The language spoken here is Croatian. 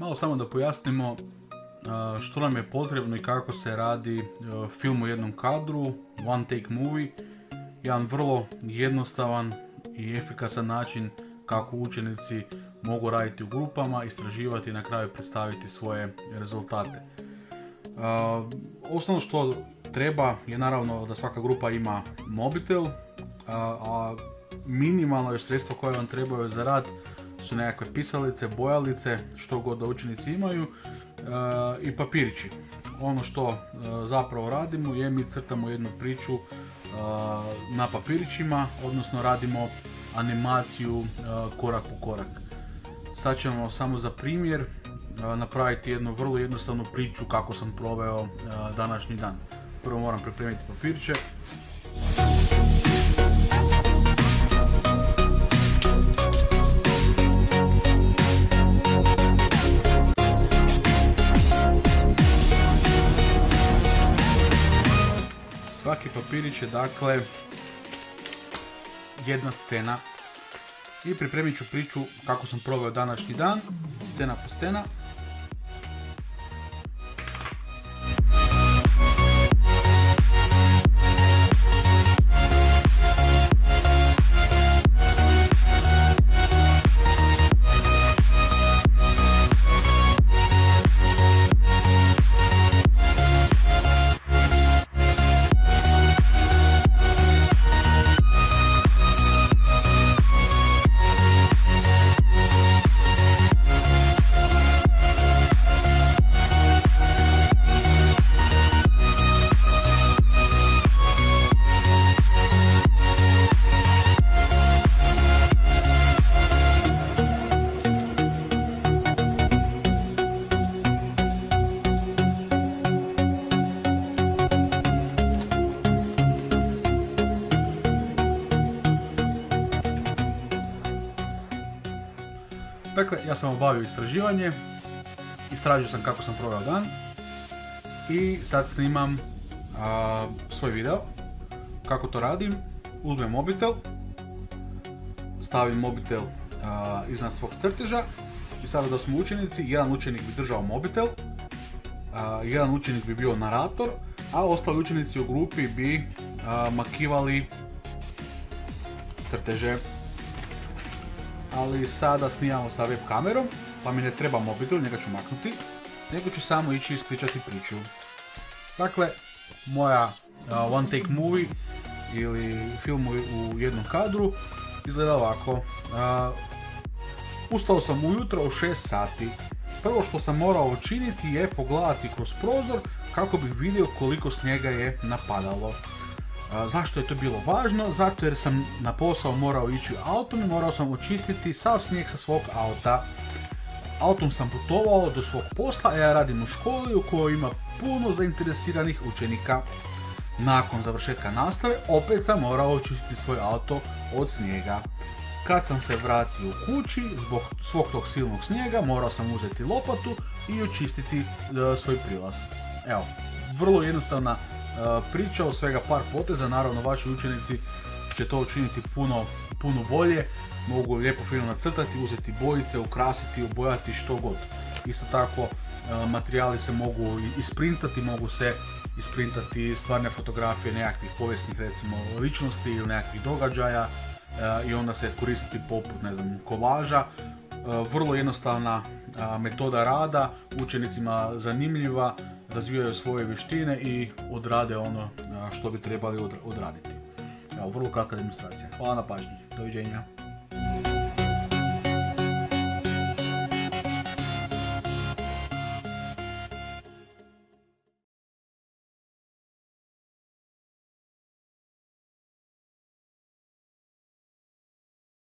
Malo samo da pojasnimo što nam je potrebno i kako se radi film u jednom kadru, one take movie, jedan vrlo jednostavan i efikasan način kako učenici mogu raditi u grupama, istraživati i na kraju predstaviti svoje rezultate. Osnovno što treba je naravno da svaka grupa ima mobitel, a minimalno još sredstva koje vam trebaju za rad su nekakve pisalice, bojalice, što god da učenici imaju, i papirići. Ono što zapravo radimo je mi crtamo jednu priču na papirićima, odnosno radimo animaciju korak po korak. Sad ćemo samo za primjer napraviti jednu vrlo jednostavnu priču kako sam proveo današnji dan. Prvo moram pripremiti papiriće. Svaki papirić je dakle jedna scena i pripremit ću priču kako sam proveo današnji dan, scena po scena. Dakle, ja sam obavio istraživanje, istražio sam kako sam proveo dan i sad snimam svoj video. Kako to radim? Uzmem mobitel, stavim mobitel iznad svog crteža i sada da smo učenici, jedan učenik bi držao mobitel, jedan učenik bi bio narator, a ostali učenici u grupi bi makivali crteže. Ali sada snimamo sa web kamerom, pa mi ne treba mobitel, njega ću maknuti, nego ću samo ići ispričati priču. Dakle, moja one take movie ili film u jednom kadru izgleda ovako. Ustao sam ujutro u 6 sati. Prvo što sam morao učiniti je pogledati kroz prozor kako bih vidio koliko snijega je napadalo. Zašto je to bilo važno? Zato jer sam na posao morao ići autom i morao sam očistiti sav snijeg sa svog auta. Autom sam putovao do svog posla, a ja radim u školi u kojoj ima puno zainteresiranih učenika. Nakon završetka nastave opet sam morao očistiti svoj auto od snijega. Kad sam se vratio kući, zbog svog tog silnog snijega, morao sam uzeti lopatu i očistiti svoj prilaz. Evo, vrlo jednostavna priča, od svega par poteza. Naravno, vaši učenici će to učiniti puno bolje. Mogu lijepo fino nacrtati, uzeti bojice, ukrasiti, obojati što god. Isto tako, materijali se mogu isprintati, mogu se isprintati stvarne fotografije nekakvih povijesnih, recimo, ličnosti ili nekakvih događaja i onda se koristiti poput, ne znam, kolaža. Vrlo jednostavna metoda rada, učenicima zanimljiva, razvijaju svoje vještine i odrade ono što bi trebali odraditi. Evo, vrlo kratka demonstracija. Hvala na pažnji. Doviđenja.